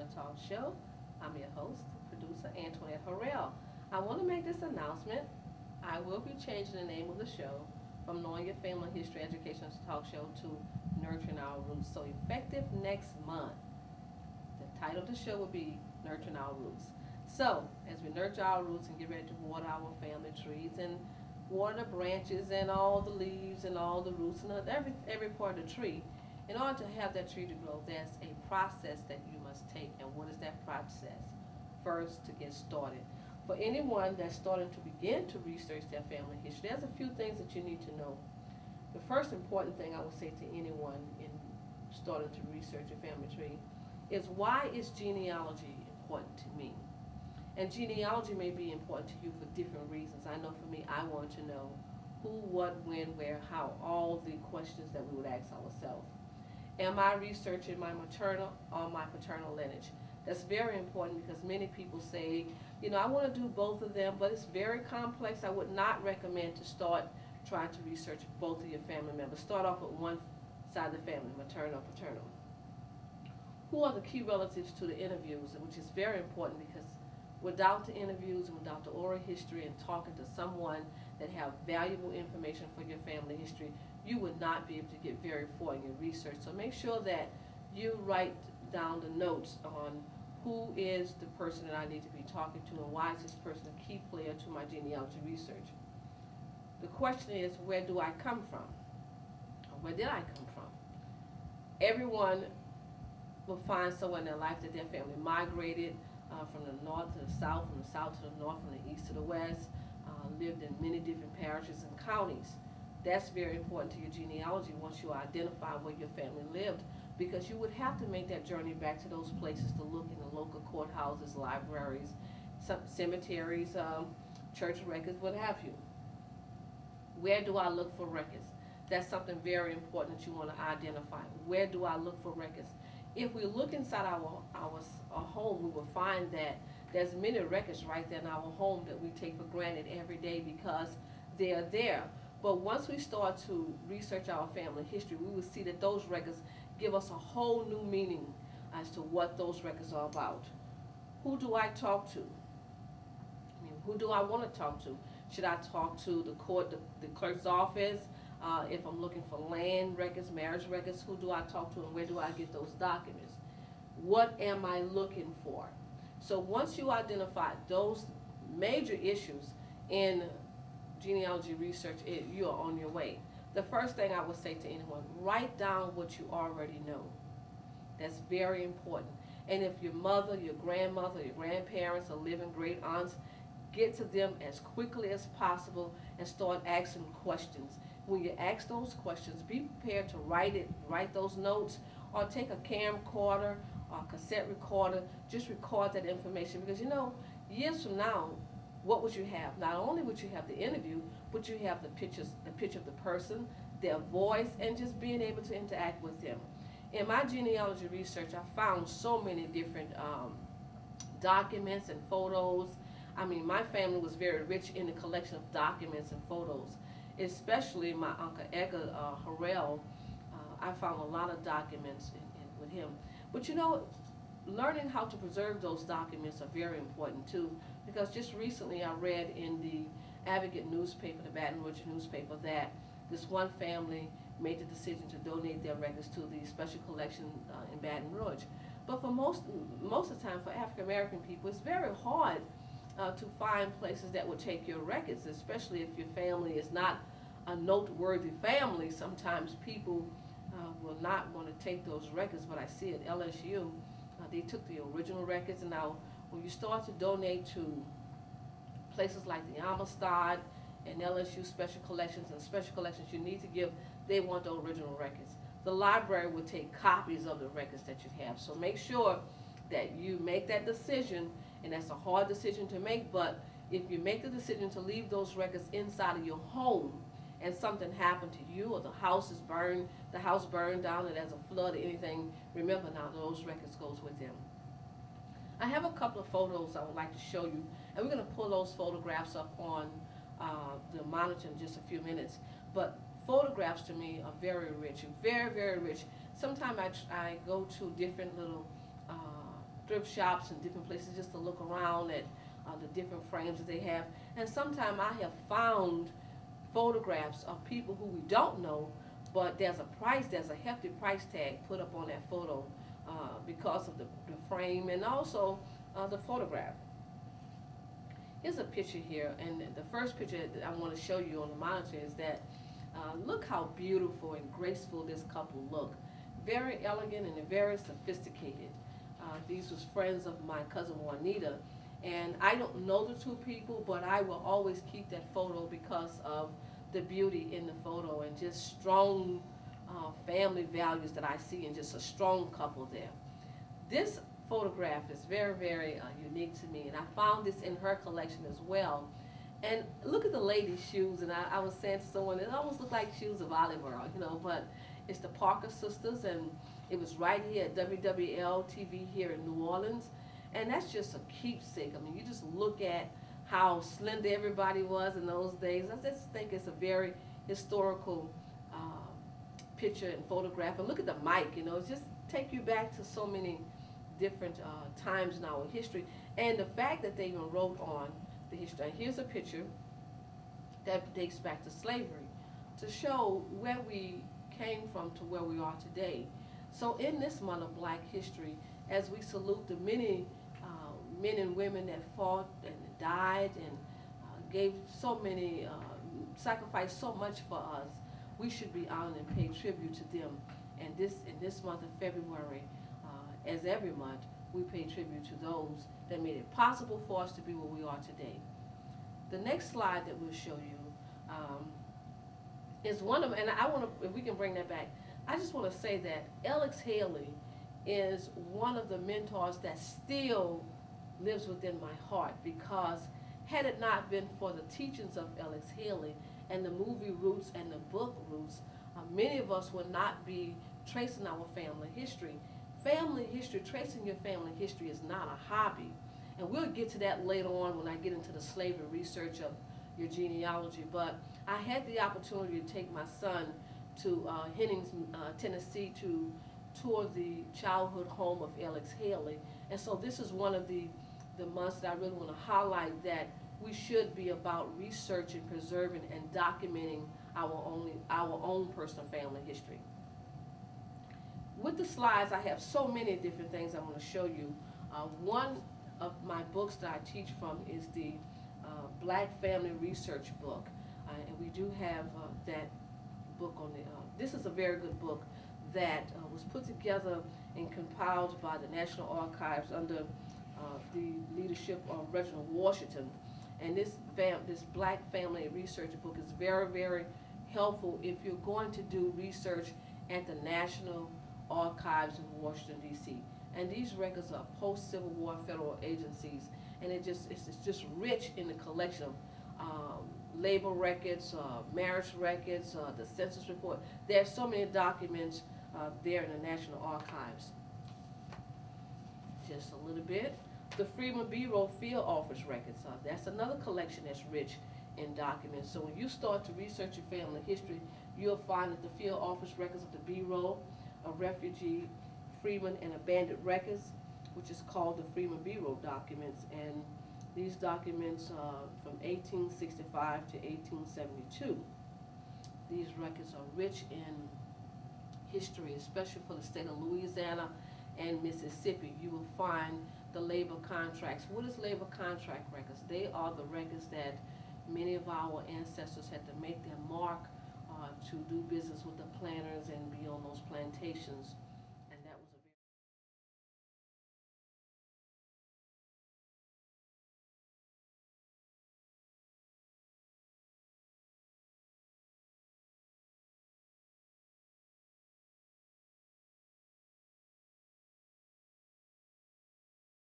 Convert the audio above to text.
Family Talk Show. I'm your host, producer Antoinette Harrell. I want to make this announcement. I will be changing the name of the show from Knowing Your Family History Education Talk Show to Nurturing Our Roots. So effective next month, the title of the show will be Nurturing Our Roots. So as we nurture our roots and get ready to water our family trees and water the branches and all the leaves and all the roots and every part of the tree, in order to have that tree to grow, there's a process that you must take. And what is that process? First, to get started. For anyone that's starting to begin to research their family history, there's a few things that you need to know. The first important thing I would say to anyone in starting to research your family tree is, why is genealogy important to me? And genealogy may be important to you for different reasons. I know for me, I want to know who, what, when, where, how, all the questions that we would ask ourselves. Am I researching my maternal or my paternal lineage? That's very important, because many people say, you know, I want to do both of them, but it's very complex. I would not recommend to start trying to research both of your family members. Start off with one side of the family, maternal, paternal. Who are the key relatives to the interviews, which is very important, because without the interviews and without the oral history and talking to someone that have valuable information for your family history, you would not be able to get very far in your research. So make sure that you write down the notes on who is the person that I need to be talking to, and why is this person a key player to my genealogy research. The question is, where do I come from? Or where did I come from? Everyone will find someone in their life that their family migrated from the north to the south, from the south to the north, from the east to the west, lived in many different parishes and counties. That's very important to your genealogy once you identify where your family lived, because you would have to make that journey back to those places to look in the local courthouses, libraries, cemeteries, church records, what have you. Where do I look for records? That's something very important that you want to identify. Where do I look for records? If we look inside our home, we will find that there's many records right there in our home that we take for granted every day because they're there. But once we start to research our family history, we will see that those records give us a whole new meaning as to what those records are about. Who do I talk to? I mean, who do I want to talk to? Should I talk to the court, the clerk's office? If I'm looking for land records, marriage records, who do I talk to, and where do I get those documents? What am I looking for? So once you identify those major issues in genealogy research, you are on your way. The first thing I would say to anyone, write down what you already know. That's very important. And if your mother, your grandmother, your grandparents are living, great aunts, get to them as quickly as possible and start asking questions. When you ask those questions, be prepared to write those notes, or take a camcorder or a cassette recorder, just record that information, because you know, years from now, what would you have? Not only would you have the interview, but you have the picture of the person, their voice, and just being able to interact with them. In my genealogy research, I found so many different documents and photos. I mean, my family was very rich in the collection of documents and photos, especially my Uncle Edgar Harrell. I found a lot of documents with him. But you know, learning how to preserve those documents are very important too, because just recently I read in the Advocate newspaper, the Baton Rouge newspaper, that this one family made the decision to donate their records to the special collection in Baton Rouge. But for most of the time, for African American people, it's very hard to find places that will take your records, especially if your family is not a noteworthy family. Sometimes people will not want to take those records, but I see at LSU, they took the original records, and now when you start to donate to places like the Amistad and LSU special collections and special collections, you need to give, they want the original records. The library will take copies of the records that you have. So make sure that you make that decision, and that's a hard decision to make, but if you make the decision to leave those records inside of your home and something happened to you, or the house burned down, and there's a flood or anything, remember now those records goes with them. I have a couple of photos I would like to show you, and we're going to pull those photographs up on the monitor in just a few minutes. But photographs to me are very rich, very, very rich. Sometimes I go to different little thrift shops and different places just to look around at the different frames that they have. And sometimes I have found photographs of people who we don't know, but there's a hefty price tag put up on that photo because of the frame and also the photograph. Here's a picture here, and the first picture that I want to show you on the monitor is that look how beautiful and graceful this couple look. Very elegant and very sophisticated. These was friends of my cousin Juanita, and I don't know the two people, but I will always keep that photo because of the beauty in the photo and just strong family values that I see, and just a strong couple there. This photograph is very, very unique to me, and I found this in her collection as well. And look at the lady's shoes, and I was saying to someone, it almost looked like shoes of Olive Oyl, you know, but it's the Parker sisters, and it was right here at WWL TV here in New Orleans, and that's just a keepsake. I mean, you just look at how slender everybody was in those days. I just think it's a very historical picture and photograph. And look at the mic, you know, it just take you back to so many different times in our history, and the fact that they even wrote on the history. And here's a picture that dates back to slavery to show where we came from to where we are today. So in this month of Black History, as we salute the many men and women that fought and died and gave so many, sacrificed so much for us, we should be honored and pay tribute to them. And in this month of February, as every month, we pay tribute to those that made it possible for us to be where we are today. The next slide that we'll show you is one of, and I want to, if we can bring that back, I just want to say that Alex Haley is one of the mentors that still lives within my heart, because had it not been for the teachings of Alex Haley and the movie Roots and the book Roots, many of us would not be tracing our family history. Family history, tracing your family history is not a hobby. And we'll get to that later on when I get into the slavery research of your genealogy. But I had the opportunity to take my son to Hennings, Tennessee to tour the childhood home of Alex Haley. And so this is one of the months that I really want to highlight that we should be about researching, preserving, and documenting our own personal family history. With the slides, I have so many different things I want to show you. One of my books that I teach from is the Black Family Research book. And we do have that book on the, this is a very good book that was put together and compiled by the National Archives under the leadership of Reginald Washington. And this Black Family Research book is very, very helpful if you're going to do research at the National Archives in Washington, D.C. And these records are post-Civil War federal agencies, and it's just rich in the collection of labor records, marriage records, the census report. There's so many documents there in the National Archives. Just a little bit. The Freedmen Bureau Field Office records. That's another collection that's rich in documents. So when you start to research your family history, you'll find that the field office records of the Bureau of Refugee, Freedmen, and Abandoned Records, which is called the Freedmen Bureau documents. And these documents from 1865 to 1872. These records are rich in history, especially for the state of Louisiana and Mississippi. You will find the labor contracts. What is labor contract records? They are the records that many of our ancestors had to make their mark to do business with the planters and be on those plantations